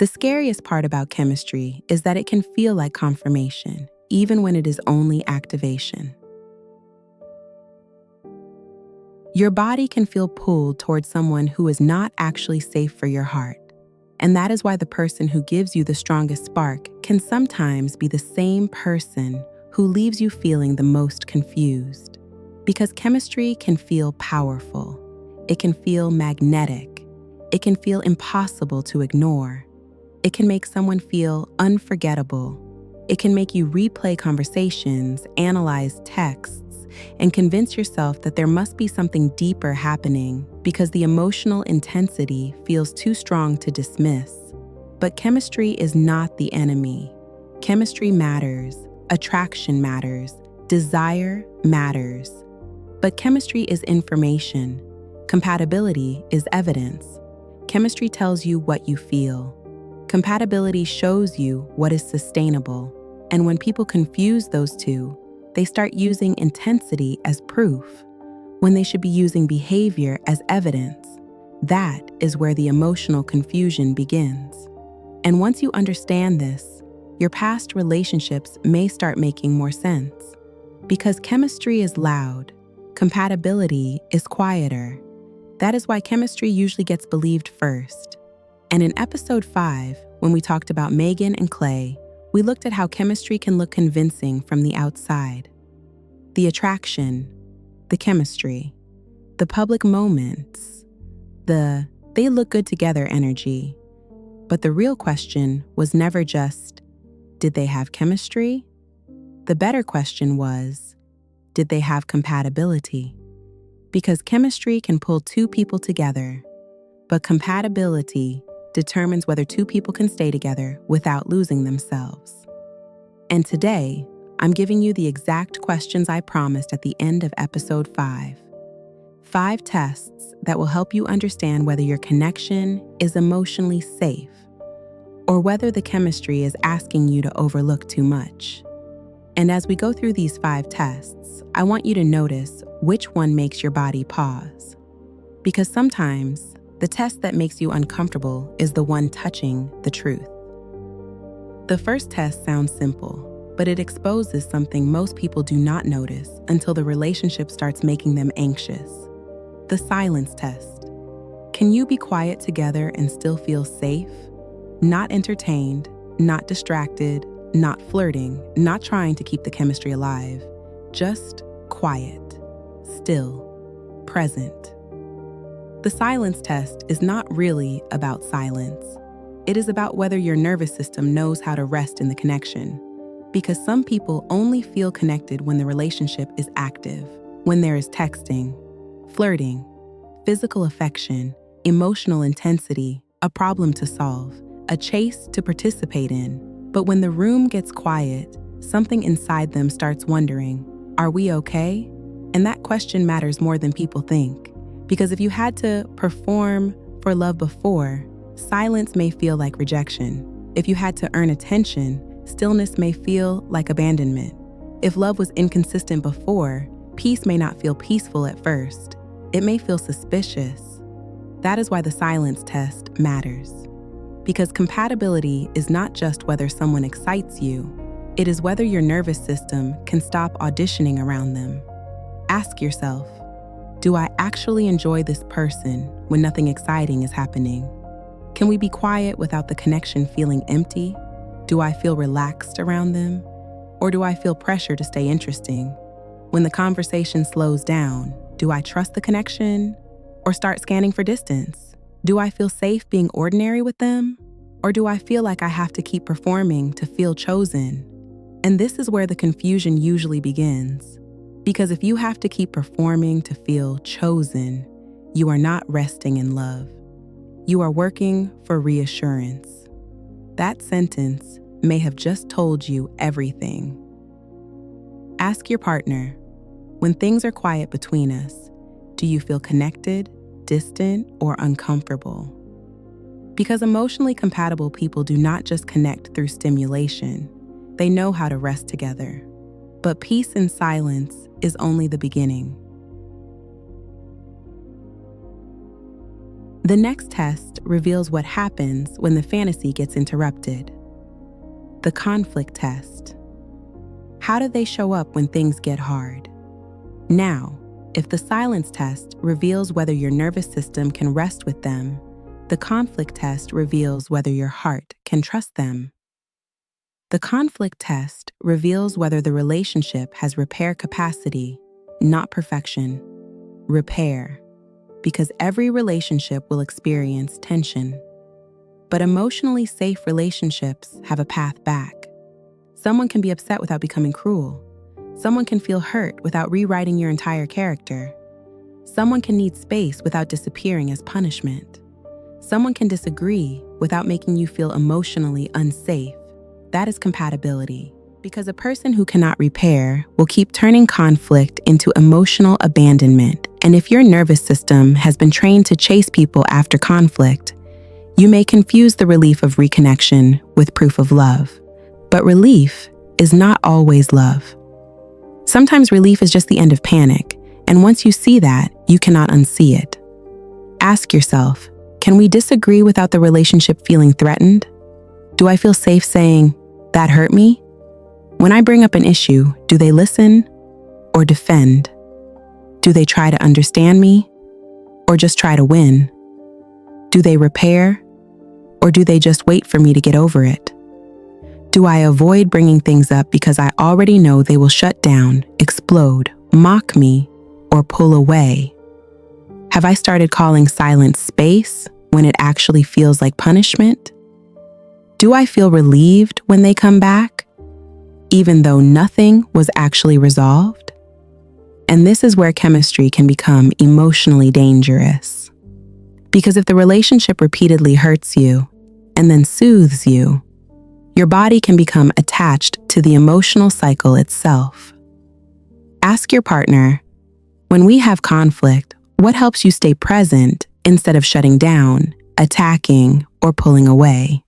The scariest part about chemistry is that it can feel like confirmation, even when it is only activation. Your body can feel pulled towards someone who is not actually safe for your heart. And that is why the person who gives you the strongest spark can sometimes be the same person who leaves you feeling the most confused. Because chemistry can feel powerful. It can feel magnetic. It can feel impossible to ignore. It can make someone feel unforgettable. It can make you replay conversations, analyze texts, and convince yourself that there must be something deeper happening because the emotional intensity feels too strong to dismiss. But chemistry is not the enemy. Chemistry matters, attraction matters, desire matters. But chemistry is information. Compatibility is evidence. Chemistry tells you what you feel. Compatibility shows you what is sustainable. And when people confuse those two, they start using intensity as proof, when they should be using behavior as evidence. That is where the emotional confusion begins. And once you understand this, your past relationships may start making more sense. Because chemistry is loud, compatibility is quieter. That is why chemistry usually gets believed first. And in episode 5, when we talked about Megan and Clay, we looked at how chemistry can look convincing from the outside. The attraction, the chemistry, the public moments, the they look good together energy. But the real question was never just, did they have chemistry? The better question was, did they have compatibility? Because chemistry can pull two people together, but compatibility determines whether two people can stay together without losing themselves. And today, I'm giving you the exact questions I promised at the end of episode 5. 5 tests that will help you understand whether your connection is emotionally safe or whether the chemistry is asking you to overlook too much. And as we go through these 5 tests, I want you to notice which one makes your body pause. Because sometimes, the test that makes you uncomfortable is the one touching the truth. The first test sounds simple, but it exposes something most people do not notice until the relationship starts making them anxious. The silence test. Can you be quiet together and still feel safe? Not entertained, not distracted, not flirting, not trying to keep the chemistry alive. Just quiet, still, present. The silence test is not really about silence. It is about whether your nervous system knows how to rest in the connection. Because some people only feel connected when the relationship is active, when there is texting, flirting, physical affection, emotional intensity, a problem to solve, a chase to participate in. But when the room gets quiet, something inside them starts wondering, are we okay? And that question matters more than people think. Because if you had to perform for love before, silence may feel like rejection. If you had to earn attention, stillness may feel like abandonment. If love was inconsistent before, peace may not feel peaceful at first. It may feel suspicious. That is why the silence test matters. Because compatibility is not just whether someone excites you, it is whether your nervous system can stop auditioning around them. Ask yourself, do I actually enjoy this person when nothing exciting is happening? Can we be quiet without the connection feeling empty? Do I feel relaxed around them? Or do I feel pressure to stay interesting? When the conversation slows down, do I trust the connection or start scanning for distance? Do I feel safe being ordinary with them? Or do I feel like I have to keep performing to feel chosen? And this is where the confusion usually begins. Because if you have to keep performing to feel chosen, you are not resting in love. You are working for reassurance. That sentence may have just told you everything. Ask your partner, when things are quiet between us, do you feel connected, distant, or uncomfortable? Because emotionally compatible people do not just connect through stimulation, they know how to rest together. But peace in silence is only the beginning. The next test reveals what happens when the fantasy gets interrupted. The conflict test. How do they show up when things get hard? Now, if the silence test reveals whether your nervous system can rest with them, the conflict test reveals whether your heart can trust them. The conflict test reveals whether the relationship has repair capacity, not perfection. Repair. Because every relationship will experience tension. But emotionally safe relationships have a path back. Someone can be upset without becoming cruel. Someone can feel hurt without rewriting your entire character. Someone can need space without disappearing as punishment. Someone can disagree without making you feel emotionally unsafe. That is compatibility. Because a person who cannot repair will keep turning conflict into emotional abandonment. And if your nervous system has been trained to chase people after conflict, you may confuse the relief of reconnection with proof of love. But relief is not always love. Sometimes relief is just the end of panic, and once you see that, you cannot unsee it. Ask yourself, can we disagree without the relationship feeling threatened? Do I feel safe saying, "That hurt me"? When I bring up an issue, do they listen or defend? Do they try to understand me or just try to win? Do they repair or do they just wait for me to get over it? Do I avoid bringing things up because I already know they will shut down, explode, mock me, or pull away? Have I started calling silence space when it actually feels like punishment? Do I feel relieved when they come back, even though nothing was actually resolved? And this is where chemistry can become emotionally dangerous. Because if the relationship repeatedly hurts you and then soothes you, your body can become attached to the emotional cycle itself. Ask your partner, when we have conflict, what helps you stay present instead of shutting down, attacking, or pulling away?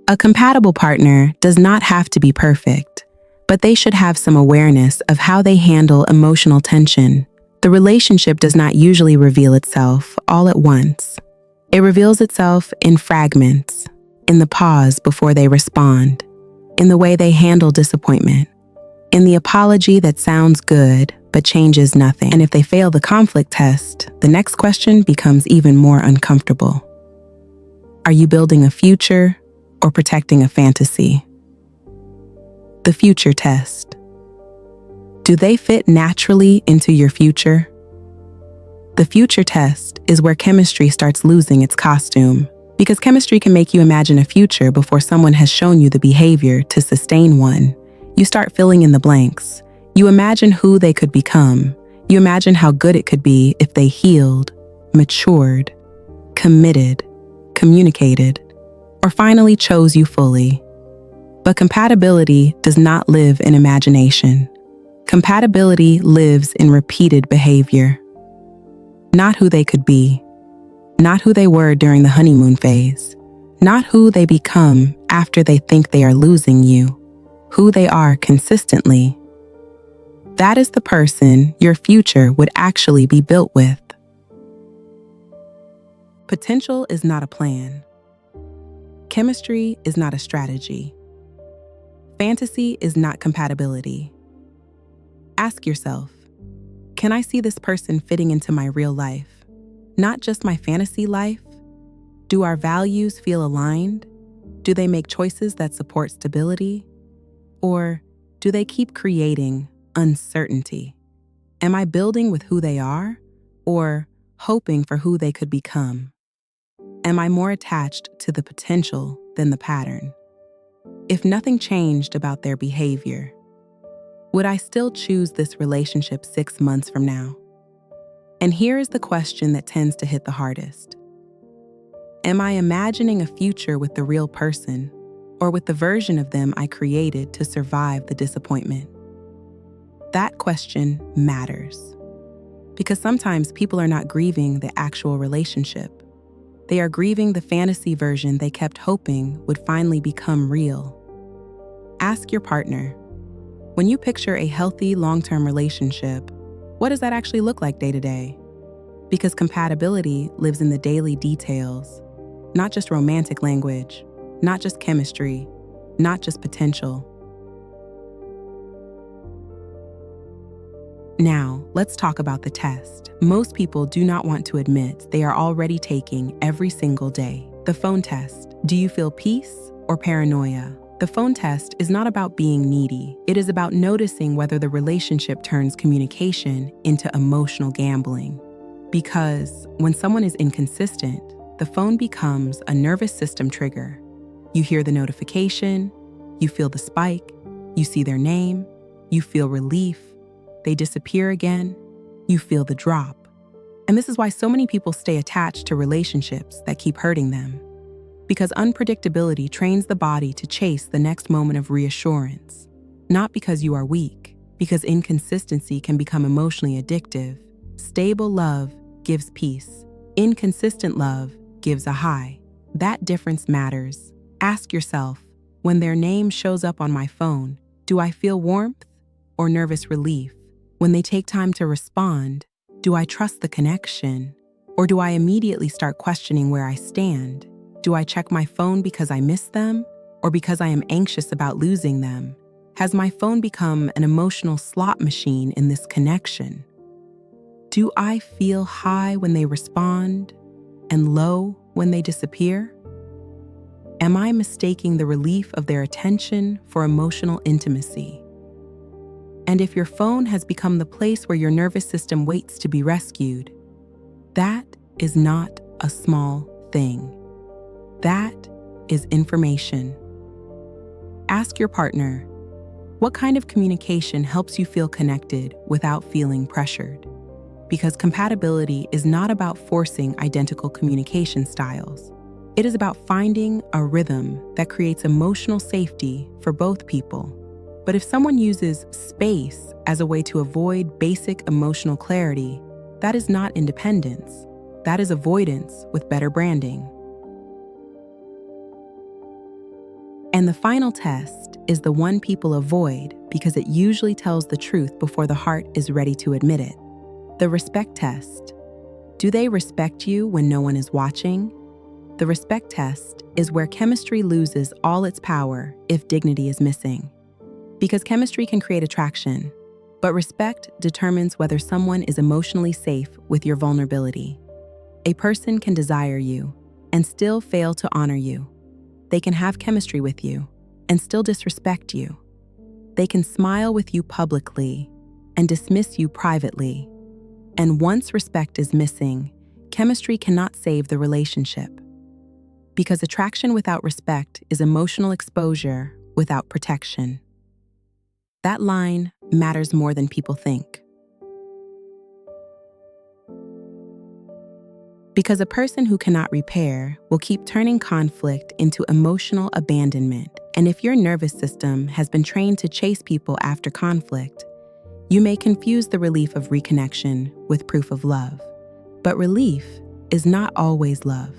A compatible partner does not have to be perfect, but they should have some awareness of how they handle emotional tension. The relationship does not usually reveal itself all at once. It reveals itself in fragments, in the pause before they respond, in the way they handle disappointment, in the apology that sounds good but changes nothing. And if they fail the conflict test, the next question becomes even more uncomfortable. Are you building a future or protecting a fantasy? The future test. Do they fit naturally into your future? The future test is where chemistry starts losing its costume, because chemistry can make you imagine a future before someone has shown you the behavior to sustain one. You start filling in the blanks. You imagine who they could become. You imagine how good it could be if they healed, matured, committed, communicated, or finally chose you fully. But compatibility does not live in imagination. Compatibility lives in repeated behavior. Not who they could be, not who they were during the honeymoon phase, not who they become after they think they are losing you, who they are consistently. That is the person your future would actually be built with. Potential is not a plan. Chemistry is not a strategy. Fantasy is not compatibility. Ask yourself, can I see this person fitting into my real life? Not just my fantasy life? Do our values feel aligned? Do they make choices that support stability? Or do they keep creating uncertainty? Am I building with who they are or hoping for who they could become? Am I more attached to the potential than the pattern? If nothing changed about their behavior, would I still choose this relationship 6 months from now? And here is the question that tends to hit the hardest. Am I imagining a future with the real person or with the version of them I created to survive the disappointment? That question matters because sometimes people are not grieving the actual relationship. They are grieving the fantasy version they kept hoping would finally become real. Ask your partner, when you picture a healthy long-term relationship, what does that actually look like day to day? Because compatibility lives in the daily details, not just romantic language, not just chemistry, not just potential. Now, let's talk about the test most people do not want to admit they are already taking every single day. The phone test. Do you feel peace or paranoia? The phone test is not about being needy. It is about noticing whether the relationship turns communication into emotional gambling. Because when someone is inconsistent, the phone becomes a nervous system trigger. You hear the notification, you feel the spike, you see their name, you feel relief, they disappear again, you feel the drop. And this is why so many people stay attached to relationships that keep hurting them. Because unpredictability trains the body to chase the next moment of reassurance. Not because you are weak, because inconsistency can become emotionally addictive. Stable love gives peace. Inconsistent love gives a high. That difference matters. Ask yourself, when their name shows up on my phone, do I feel warmth or nervous relief? When they take time to respond, do I trust the connection? Or do I immediately start questioning where I stand? Do I check my phone because I miss them or because I am anxious about losing them? Has my phone become an emotional slot machine in this connection? Do I feel high when they respond and low when they disappear? Am I mistaking the relief of their attention for emotional intimacy? And if your phone has become the place where your nervous system waits to be rescued, that is not a small thing. That is information. Ask your partner, what kind of communication helps you feel connected without feeling pressured? Because compatibility is not about forcing identical communication styles. It is about finding a rhythm that creates emotional safety for both people. But if someone uses space as a way to avoid basic emotional clarity, that is not independence. That is avoidance with better branding. And the final test is the one people avoid because it usually tells the truth before the heart is ready to admit it. The respect test. Do they respect you when no one is watching? The respect test is where chemistry loses all its power if dignity is missing. Because chemistry can create attraction, but respect determines whether someone is emotionally safe with your vulnerability. A person can desire you and still fail to honor you. They can have chemistry with you and still disrespect you. They can smile with you publicly and dismiss you privately. And once respect is missing, chemistry cannot save the relationship. Because attraction without respect is emotional exposure without protection. That line matters more than people think. Because a person who cannot repair will keep turning conflict into emotional abandonment. And if your nervous system has been trained to chase people after conflict, you may confuse the relief of reconnection with proof of love. But relief is not always love.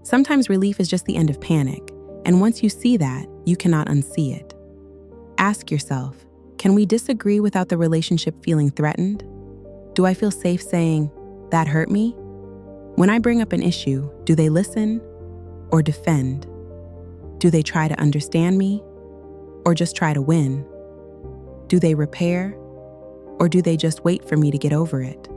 Sometimes relief is just the end of panic, and once you see that, you cannot unsee it. Ask yourself, can we disagree without the relationship feeling threatened? Do I feel safe saying, that hurt me? When I bring up an issue, do they listen or defend? Do they try to understand me or just try to win? Do they repair or do they just wait for me to get over it?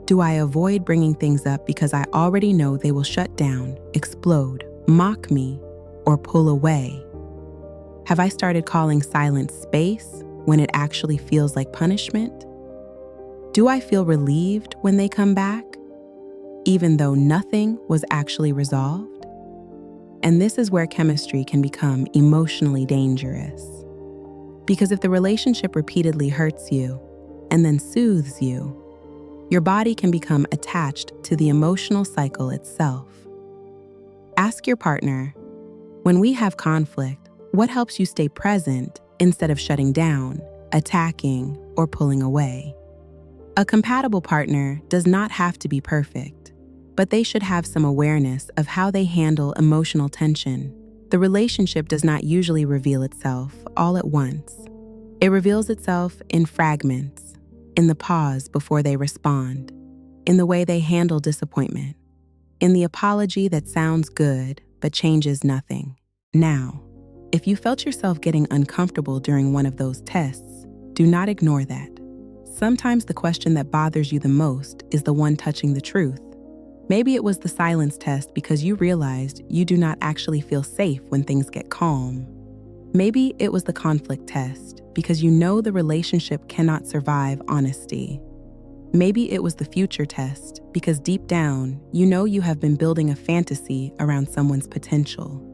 Do I avoid bringing things up because I already know they will shut down, explode, mock me, or pull away? Have I started calling silence space when it actually feels like punishment? Do I feel relieved when they come back, even though nothing was actually resolved? And this is where chemistry can become emotionally dangerous. Because if the relationship repeatedly hurts you and then soothes you, your body can become attached to the emotional cycle itself. Ask your partner, when we have conflict, what helps you stay present instead of shutting down, attacking, or pulling away? A compatible partner does not have to be perfect, but they should have some awareness of how they handle emotional tension. The relationship does not usually reveal itself all at once. It reveals itself in fragments, in the pause before they respond. in the way they handle disappointment, in the apology that sounds good but changes nothing. Now, if you felt yourself getting uncomfortable during one of those tests, do not ignore that. Sometimes the question that bothers you the most is the one touching the truth. Maybe it was the silence test because you realized you do not actually feel safe when things get calm. Maybe it was the conflict test because you know the relationship cannot survive honesty. Maybe it was the future test because deep down, you know you have been building a fantasy around someone's potential.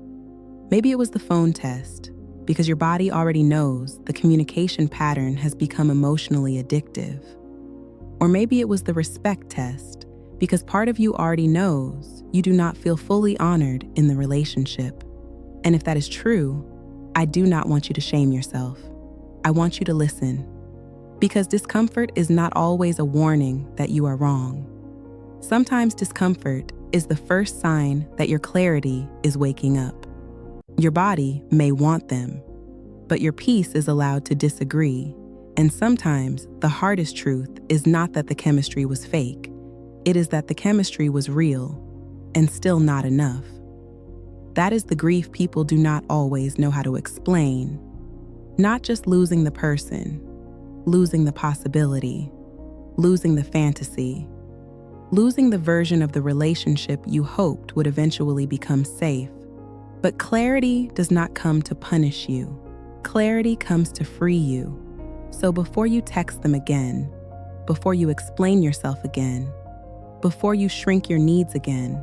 Maybe it was the phone test because your body already knows the communication pattern has become emotionally addictive. Or maybe it was the respect test because part of you already knows you do not feel fully honored in the relationship. And if that is true, I do not want you to shame yourself. I want you to listen. Because discomfort is not always a warning that you are wrong. Sometimes discomfort is the first sign that your clarity is waking up. Your body may want them, but your peace is allowed to disagree. And sometimes the hardest truth is not that the chemistry was fake. It is that the chemistry was real and still not enough. That is the grief people do not always know how to explain. Not just losing the person, losing the possibility, losing the fantasy, losing the version of the relationship you hoped would eventually become safe. But clarity does not come to punish you. Clarity comes to free you. So before you text them again, before you explain yourself again, before you shrink your needs again,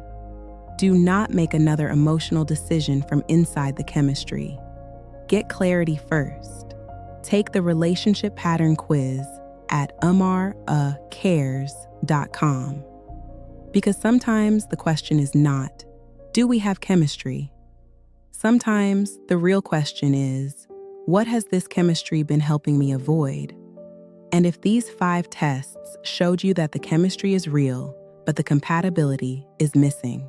do not make another emotional decision from inside the chemistry. Get clarity first. Take the relationship pattern quiz at amaracares.com. Because sometimes the question is not, do we have chemistry? Sometimes the real question is, what has this chemistry been helping me avoid? And if these 5 tests showed you that the chemistry is real, but the compatibility is missing,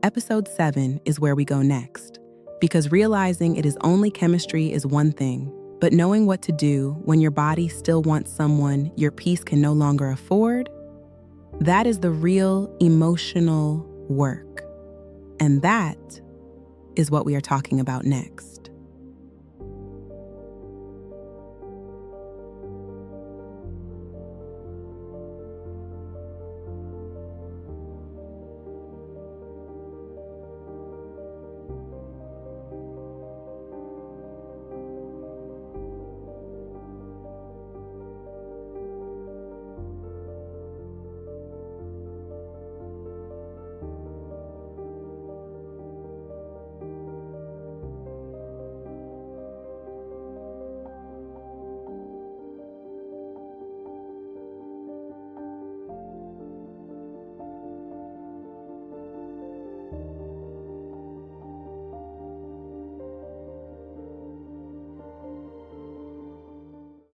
Episode 7 is where we go next, because realizing it is only chemistry is one thing, but knowing what to do when your body still wants someone your peace can no longer afford, that is the real emotional work. And that is what we are talking about next.